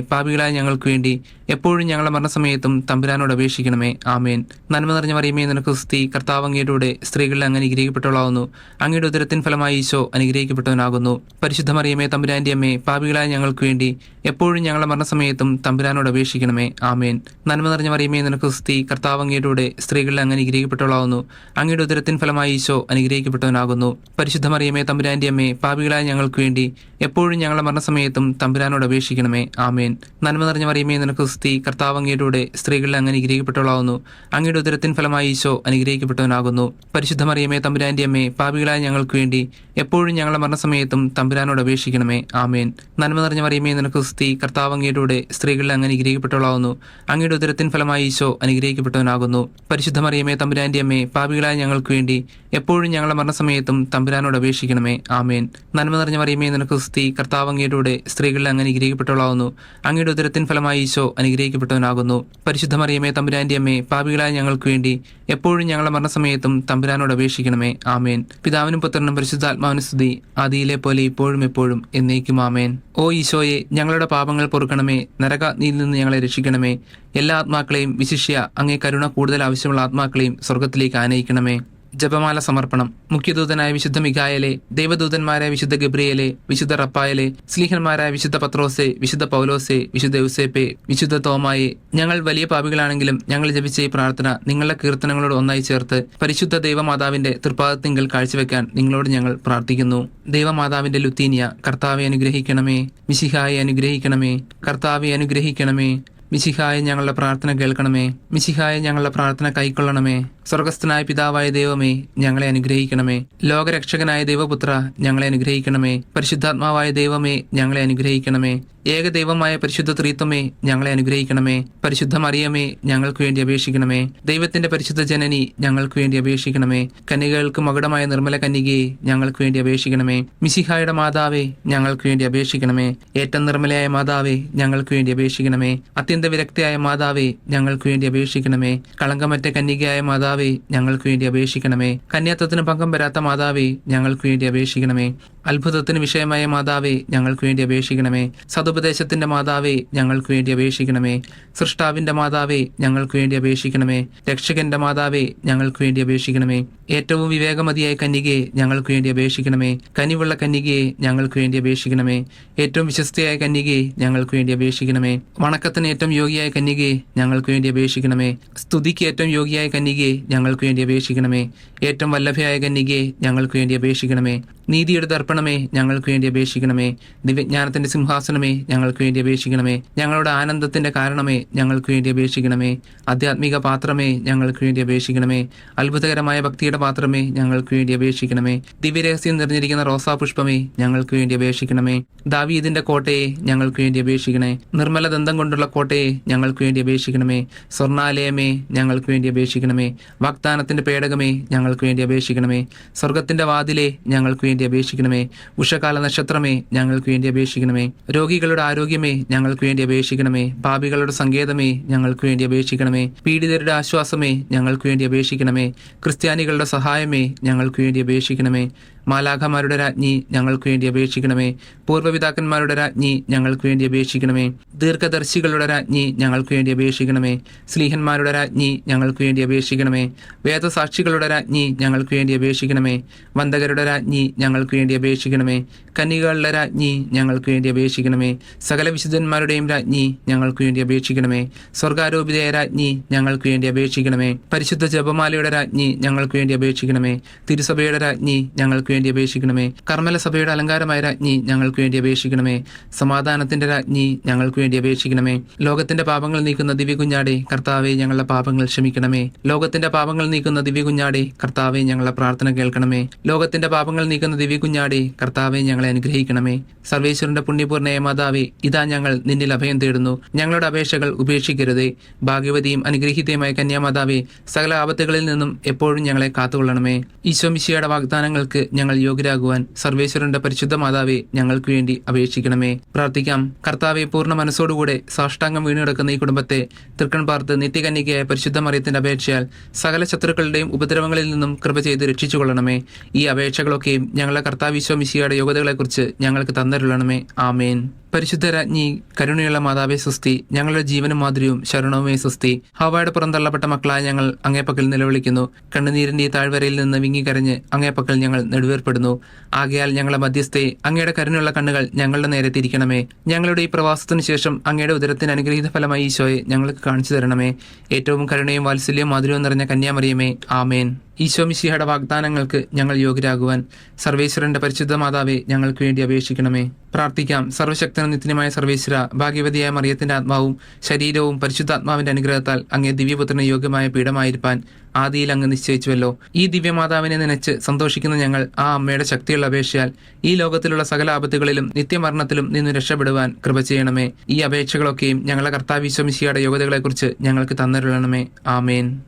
പാപികളായ ഞങ്ങൾക്ക് വേണ്ടി എപ്പോഴും ഞങ്ങളുടെ മരണസമയത്തും തമ്പുരാനോട് അപേക്ഷിക്കണമേ. ആമേൻ. നന്മ നിറഞ്ഞ മറിയമേ, നിനക്ക് സ്തുതി. കർത്താവ് അങ്ങയുടെ സ്ത്രീകളിൽ അങ്ങ് അനുഗ്രഹിക്കപ്പെട്ടവളാവുന്നു. അങ്ങയുടെ ഉദരത്തിൻ ഫലമായി ഈശോ അനുഗ്രഹിക്കപ്പെട്ടവനാകുന്നു. പരിശുദ്ധ മറിയമേ, തമ്പുരാന്റെ അമ്മേ, പാപികളായ ഞങ്ങൾക്ക് വേണ്ടി എപ്പോഴും ഞങ്ങളുടെ മരണസമയത്തും തമ്പുരാനോട് അപേക്ഷിക്കണമേ. ആമേൻ. നന്മ നിറഞ്ഞ മറിയമേ, നിനക്ക് സ്തുതി. കർത്താവ് അങ്ങയുടെ സ്ത്രീകളിൽ അങ്ങ് അനുഗ്രഹിക്കപ്പെട്ടവളാവുന്നു. അങ്ങയുടെ ഉദരത്തിൻ ഫലമായി ഈശോ അനുഗ്രഹിക്കപ്പെട്ടവനാകുന്നു. പരിശുദ്ധ മറിയമേ, തമ്പുരാന്റെ അമ്മേ, പാപികളായ ഞങ്ങൾക്ക് വേണ്ടി എപ്പോഴും ഞങ്ങളുടെ മരണസമയത്തും തമ്പുരാനോട് അപേക്ഷിക്കണമേ. ആമേൻ. നന്മ നിറഞ്ഞ മറിയമേ, നിനക്ക് സ്തുതി. കർത്താവ് അങ്ങയുടെ സ്ത്രീകളിൽ അങ്ങ് അനുഗ്രഹിക്കപ്പെട്ടവളാവുന്നു. അങ്ങയുടെ ഉദരത്തിൻ ഫലമായി ഈശോ അനുഗ്രഹിക്കപ്പെട്ടവനാകുന്നു. പരിശുദ്ധ മറിയമേ, തമ്പുരാന്റെ അമ്മേ, പാപികളായ ഞങ്ങൾക്ക് വേണ്ടി എപ്പോഴും ഞങ്ങളുടെ മരണസമയത്തും തമ്പുരാനോട് അപേക്ഷിക്കണമേ. ആമേൻ. നന്മ നിറഞ്ഞ മറിയമേ, നിനക്ക് സ്തുതി. കർത്താവ് അങ്ങയുടെ സ്ത്രീകളിൽ അങ്ങ് അനുഗ്രഹിക്കപ്പെട്ടവളാവുന്നു. അങ്ങയുടെ ഉദരത്തിൻ ഫലമായി ഈശോ അനുഗ്രഹിക്കപ്പെട്ടവനാകുന്നു. പരിശുദ്ധ മറിയമേ, തമ്പുരാന്റെ അമ്മേ, പാപികളായ ഞങ്ങൾക്ക് വേണ്ടി എപ്പോഴും ഞങ്ങളുടെ മരണസമയത്തും തമ്പുരാനോട് അപേക്ഷിക്കണമേ. ആമേൻ. നന്മ നിറഞ്ഞ മറിയമേ, നിനക്ക് സ്തുതി. കർത്താവ് അങ്ങയുടെ സ്ത്രീകളിൽ അങ്ങ് അനുഗ്രഹിക്കപ്പെട്ടവളാവുന്നു. അങ്ങയുടെ ഉദരത്തിൻ ഫലമായി ഈശോ അനുഗ്രഹിക്കപ്പെട്ടവനാകുന്നു. പരിശുദ്ധ മറിയമേ, തമ്പുരാന്റെ അമ്മേ, പാപികളായ ഞങ്ങൾക്ക് വേണ്ടി എപ്പോഴും ഞങ്ങളുടെ മരണസമയത്തും തമ്പുരാനോട് അപേക്ഷിക്കണമേ. ആമേൻ. പിതാവിനും പുത്രനും പരിശുദ്ധാത്മാവിനും സ്തുതി. ആദിയിലെ പോലെ ഇപ്പോഴും എപ്പോഴും എന്നേക്കും. ആമേൻ. ഓ ഈശോയെ, ഞങ്ങളുടെ പാപങ്ങൾ പൊറുക്കണമേ. നരകാഗ്നിയിൽ നിന്ന് ഞങ്ങളെ രക്ഷിക്കണമേ. എല്ലാ ആത്മാക്കളെയും, വിശിഷ്യ അങ്ങേ കരുണ കൂടുതൽ ആവശ്യമുള്ള ആത്മാക്കളെയും സ്വർഗത്തിലേക്ക് ആനയിക്കണമേ. ജപമാല സമർപ്പണം. മുഖ്യദൂതനായ വിശുദ്ധ മിഖായേലെ, ദൈവദൂതന്മാരായ വിശുദ്ധ ഗബ്രിയേലെ, വിശുദ്ധ റപ്പായേലെ, സ്ലീഹന്മാരായ വിശുദ്ധ പത്രോസെ, വിശുദ്ധ പൗലോസെ, വിശുദ്ധ യൂസേപ്പെ, വിശുദ്ധ തോമായെ, ഞങ്ങൾ വലിയ പാപികളാണെങ്കിലും ഞങ്ങൾ ജപിച്ച ഈ പ്രാർത്ഥന നിങ്ങളുടെ കീർത്തനങ്ങളോട് ഒന്നായി ചേർത്ത് പരിശുദ്ധ ദൈവമാതാവിന്റെ തൃപ്പാദത്തിങ്കൽ കാഴ്ചവെക്കാൻ നിങ്ങളോട് ഞങ്ങൾ പ്രാർത്ഥിക്കുന്നു. ദൈവമാതാവിന്റെ ലുത്തീനിയ. കർത്താവെ അനുഗ്രഹിക്കണമേ. മിശിഹായെ അനുഗ്രഹിക്കണമേ. കർത്താവെ അനുഗ്രഹിക്കണമേ. മിശിഹായെ ഞങ്ങളുടെ പ്രാർത്ഥന കേൾക്കണമേ. മിശിഹായെ ഞങ്ങളുടെ പ്രാർത്ഥന കൈക്കൊള്ളണമേ. സ്വർഗസ്ഥനായ പിതാവായ ദൈവമേ, ഞങ്ങളെ അനുഗ്രഹിക്കണമേ. ലോകരക്ഷകനായ ദൈവപുത്ര, ഞങ്ങളെ അനുഗ്രഹിക്കണമേ. പരിശുദ്ധാത്മാവായ ദൈവമേ, ഞങ്ങളെ അനുഗ്രഹിക്കണമേ. ഏകദൈവമായ പരിശുദ്ധ ത്രിത്വമേ, ഞങ്ങളെ അനുഗ്രഹിക്കണമേ. പരിശുദ്ധ മറിയമേ, ഞങ്ങൾക്ക് വേണ്ടി അപേക്ഷിക്കണമേ. ദൈവത്തിന്റെ പരിശുദ്ധ ജനനി, ഞങ്ങൾക്ക് വേണ്ടി അപേക്ഷിക്കണമേ. കന്യകൾക്ക് മകുടമായ നിർമ്മല കന്യകയെ, ഞങ്ങൾക്ക് വേണ്ടി അപേക്ഷിക്കണമേ. മിശിഹായുടെ മാതാവേ, ഞങ്ങൾക്ക് വേണ്ടി അപേക്ഷിക്കണമേ. ഏറ്റവും നിർമ്മലയായ മാതാവേ, ഞങ്ങൾക്ക് വേണ്ടി അപേക്ഷിക്കണമേ. അത്യന്ത വിരക്തയായ മാതാവേ, ഞങ്ങൾക്ക് വേണ്ടി അപേക്ഷിക്കണമേ. കളങ്കമറ്റ കന്യകയായ മാതാവേ, ഞങ്ങൾക്ക് വേണ്ടി അപേക്ഷിക്കണമേ. കന്യാത്വത്തിന് പങ്കം വരാത്ത മാതാവേ, ഞങ്ങൾക്ക് വേണ്ടി അപേക്ഷിക്കണമേ. അത്ഭുതത്തിന് വിഷയമായ മാതാവേ, ഞങ്ങൾക്ക് വേണ്ടി അപേക്ഷിക്കണമേ. സതുപദേശത്തിന്റെ മാതാവേ, ഞങ്ങൾക്ക് വേണ്ടി അപേക്ഷിക്കണമേ. സൃഷ്ടാവിന്റെ മാതാവേ, ഞങ്ങൾക്ക് വേണ്ടി അപേക്ഷിക്കണമേ. രക്ഷകന്റെ മാതാവേ, ഞങ്ങൾക്ക് വേണ്ടി അപേക്ഷിക്കണമേ. ഏറ്റവും വിവേകമതിയായ കന്യകയെ, ഞങ്ങൾക്ക് വേണ്ടി അപേക്ഷിക്കണമേ. കനിവുള്ള കന്യകയെ, ഞങ്ങൾക്ക് വേണ്ടി അപേക്ഷിക്കണമേ. ഏറ്റവും വിശ്വസ്തയായ കന്യകയെ, ഞങ്ങൾക്ക് വേണ്ടി അപേക്ഷിക്കണമേ. വണക്കത്തിന് ഏറ്റവും യോഗ്യയായ കന്യകയെ, ഞങ്ങൾക്ക് വേണ്ടി അപേക്ഷിക്കണമേ. സ്തുതിക്ക് ഏറ്റവും യോഗ്യയായ കന്യകയെ, ഞങ്ങൾക്ക് വേണ്ടി അപേക്ഷിക്കണമേ. ഏറ്റവും വല്ലഭയായ കന്യകയെ, ഞങ്ങൾക്ക് വേണ്ടി അപേക്ഷിക്കണമേ. നീതിയുടെ ദർപ്പണമേ, ഞങ്ങൾക്ക് വേണ്ടി അപേക്ഷിക്കണമേ. ദിവ്യജ്ഞാനത്തിന്റെ സിംഹാസനമേ, ഞങ്ങൾക്ക് വേണ്ടി അപേക്ഷിക്കണമേ. ഞങ്ങളുടെ ആനന്ദത്തിന്റെ കാരണമേ, ഞങ്ങൾക്ക് വേണ്ടി അപേക്ഷിക്കണമേ. ആധ്യാത്മിക പാത്രമേ, ഞങ്ങൾക്ക് വേണ്ടി അപേക്ഷിക്കണമേ. അത്ഭുതകരമായ ഭക്തിയുടെ പാത്രമേ, ഞങ്ങൾക്ക് വേണ്ടി അപേക്ഷിക്കണമേ. ദിവ്യരഹസ്യം നിറഞ്ഞിരിക്കുന്ന റോസാപുഷ്പമേ, ഞങ്ങൾക്ക് വേണ്ടി അപേക്ഷിക്കണമേ. ദാവീദിന്റെ കോട്ടയെ, ഞങ്ങൾക്ക് വേണ്ടി അപേക്ഷിക്കണേ. നിർമ്മല ദന്തം കൊണ്ടുള്ള കോട്ടയെ, ഞങ്ങൾക്ക് വേണ്ടി അപേക്ഷിക്കണമേ. സ്വർണാലയമേ, ഞങ്ങൾക്ക് വേണ്ടി അപേക്ഷിക്കണമേ. വാഗ്ദാനത്തിന്റെ പേടകമേ, ഞങ്ങൾക്ക് വേണ്ടി അപേക്ഷിക്കണമേ. സ്വർഗത്തിന്റെ വാതിലെ, ഞങ്ങൾക്ക് വേണ്ടി അപേക്ഷിക്കണമേ. ഉഷകാല നക്ഷത്രമേ, ഞങ്ങൾക്ക് വേണ്ടി അപേക്ഷിക്കണമേ. രോഗികളുടെ ആരോഗ്യമേ, ഞങ്ങൾക്ക് വേണ്ടി അപേക്ഷിക്കണമേ. പാപികളുടെ സങ്കേതമേ, ഞങ്ങൾക്ക് വേണ്ടി അപേക്ഷിക്കണമേ. പീഡിതരുടെ ആശ്വാസമേ, ഞങ്ങൾക്ക് വേണ്ടി അപേക്ഷിക്കണമേ. ക്രിസ്ത്യാനികളുടെ സഹായമേ, ഞങ്ങൾക്ക് വേണ്ടി അപേക്ഷിക്കണമേ. മാലാഖമാരുടെ രാജ്ഞി, ഞങ്ങൾക്ക് വേണ്ടി അപേക്ഷിക്കണമേ. പൂർവ്വപിതാക്കന്മാരുടെ രാജ്ഞി, ഞങ്ങൾക്ക് വേണ്ടി അപേക്ഷിക്കണമേ. ദീർഘദർശികളുടെ രാജ്ഞി, ഞങ്ങൾക്ക് വേണ്ടി അപേക്ഷിക്കണമേ. സ്ലീഹന്മാരുടെ രാജ്ഞി, ഞങ്ങൾക്ക് വേണ്ടി അപേക്ഷിക്കണമേ. വേദസാക്ഷികളുടെ രാജ്ഞി, ഞങ്ങൾക്ക് വേണ്ടി അപേക്ഷിക്കണമേ. വന്ദകരുടെ രാജ്ഞി, ഞങ്ങൾക്ക് വേണ്ടി അപേക്ഷിക്കണമേ. കന്യകകളുടെ രാജ്ഞി, ഞങ്ങൾക്ക് വേണ്ടി അപേക്ഷിക്കണമേ. സകല വിശുദ്ധന്മാരുടെയും രാജ്ഞി, ഞങ്ങൾക്ക് വേണ്ടി അപേക്ഷിക്കണമേ. സ്വർഗാരോപിതയായ രാജ്ഞി, ഞങ്ങൾക്ക് വേണ്ടി അപേക്ഷിക്കണമേ. പരിശുദ്ധ ജപമാലയുടെ രാജ്ഞി, ഞങ്ങൾക്ക് വേണ്ടി അപേക്ഷിക്കണമേ. തിരുസഭയുടെ രാജ്ഞി, ഞങ്ങൾക്ക് വേണ്ടി അപേക്ഷിക്കണമേ. കർമ്മല സഭയുടെ അലങ്കാരമായ രാജ്ഞി ഞങ്ങൾക്ക് വേണ്ടി അപേക്ഷിക്കണമേ. സമാധാനത്തിന്റെ രാജ്ഞി ഞങ്ങൾക്ക് വേണ്ടി അപേക്ഷിക്കണമേ. ലോകത്തിന്റെ പാപങ്ങൾ നീക്കുന്ന ദിവ്യകുഞ്ഞാടെ കർത്താവെ ഞങ്ങളുടെ പാപങ്ങൾ ക്ഷമിക്കണമേ. ലോകത്തിന്റെ പാപങ്ങൾ നീക്കുന്ന ദിവ്യകുഞ്ഞാടെ കർത്താവെ ഞങ്ങളുടെ പ്രാർത്ഥന കേൾക്കണമേ. ലോകത്തിന്റെ പാപങ്ങൾ നീക്കുന്ന ദിവ്യകുഞ്ഞാടെ കർത്താവെ ഞങ്ങളെ അനുഗ്രഹിക്കണമേ. സർവേശ്വരന്റെ പുണ്യപൂർണ്ണയ മാതാവേ, ഇതാ ഞങ്ങൾ നിന്നിൽ അഭയം തേടുന്നു. ഞങ്ങളുടെ അപേക്ഷകൾ ഉപേക്ഷിക്കരുതേ. ഭാഗ്യവതിയും അനുഗ്രഹീതയുമായ കന്യാമാതാവേ, സകല ആപത്തുകളിൽ നിന്നും എപ്പോഴും ഞങ്ങളെ കാത്തുകൊള്ളണമേ. ഈശോ മിശിഹായുടെ വാഗ്ദാനങ്ങൾക്ക് ഞങ്ങൾ യോഗ്യരാകുവാൻ സർവേശ്വരന്റെ പരിശുദ്ധ മാതാവേ ഞങ്ങൾക്ക് വേണ്ടി അപേക്ഷിക്കണമേ. പ്രാർത്ഥിക്കാം. കർത്താവെ, പൂർണ്ണ മനസ്സോടുകൂടെ സാഷ്ടാംഗം വീണുകിടക്കുന്ന ഈ കുടുംബത്തെ തൃക്കൺ പാർത്ത് നിത്യകന്യകയായ പരിശുദ്ധ മറിയത്തിന്റെ അപേക്ഷയാൽ സകല ശത്രുക്കളുടെയും ഉപദ്രവങ്ങളിൽ നിന്നും കൃപ ചെയ്ത് രക്ഷിച്ചുകൊള്ളണമേ. ഈ അപേക്ഷകളൊക്കെയും ഞങ്ങളുടെ കർത്താവ് ഈശോ മിശിഹായുടെ യോഗ്യതകളെക്കുറിച്ച് ഞങ്ങൾക്ക് തന്നരുളണമേ. ആമേൻ. പരിശുദ്ധ രാജ്ഞി, കരുണയുള്ള മാതാവേ സ്വസ്തി. ഞങ്ങളുടെ ജീവനും മാധുര്യവും ശരണവുമേ സ്വസ്തി. ഹവ്വായുടെ പുറന്തള്ളപ്പെട്ട മക്കളായ ഞങ്ങൾ അങ്ങേപ്പക്കൽ നിലവിളിക്കുന്നു. കണ്ണുനീരിന്റെ ഈ താഴ്വരയിൽ നിന്ന് വിങ്ങിക്കരഞ്ഞ് അങ്ങേപ്പക്കൽ ഞങ്ങൾ നെടുവേർപ്പെടുന്നു. ആകയാൽ ഞങ്ങളെ മധ്യസ്ഥെ, അങ്ങയുടെ കരുണയുള്ള കണ്ണുകൾ ഞങ്ങളുടെ നേരെ തിരിക്കണമേ. ഞങ്ങളുടെ ഈ പ്രവാസത്തിനു ശേഷം അങ്ങയുടെ ഉദരത്തിന് അനുഗ്രഹീത ഫലമായി ഈശോയെ ഞങ്ങൾക്ക് കാണിച്ചു തരണമേ. ഏറ്റവും കരുണയും വാത്സല്യവും മാധുര്യവും നിറഞ്ഞ കന്യാമറിയമേ, ആമേൻ. ഈശോ മിശിഹായുടെ വാഗ്ദാനങ്ങൾക്ക് ഞങ്ങൾ യോഗ്യരാകുവാൻ സർവേശ്വരന്റെ പരിശുദ്ധ മാതാവേ ഞങ്ങൾക്ക് വേണ്ടി അപേക്ഷിക്കണമേ. പ്രാർത്ഥിക്കാം. സർവശക്തനും നിത്യനുമായ സർവേശ്വര, ഭാഗ്യവതിയായ മറിയത്തിന്റെ ആത്മാവും ശരീരവും പരിശുദ്ധാത്മാവിന്റെ അനുഗ്രഹത്താൽ അങ്ങേ ദിവ്യപുത്രന് യോഗ്യമായ പീഠമായിരിക്കാൻ ആദിയിൽ അങ്ങ് നിശ്ചയിച്ചുവല്ലോ. ഈ ദിവ്യമാതാവിനെ നനച്ച് സന്തോഷിക്കുന്ന ഞങ്ങൾ ആ അമ്മയുടെ ശക്തിയുള്ള അപേക്ഷയാൽ ഈ ലോകത്തിലുള്ള സകല ആപത്തുകളിലും നിത്യമരണത്തിലും നിന്ന് രക്ഷപ്പെടുവാൻ കൃപ ചെയ്യണമേ. ഈ അപേക്ഷകളൊക്കെയും ഞങ്ങളുടെ കർത്താവ് ഈശോ മിശിഹായുടെ യോഗ്യതകളെക്കുറിച്ച് ഞങ്ങൾക്ക് തന്നരുളണമേ. ആമേൻ.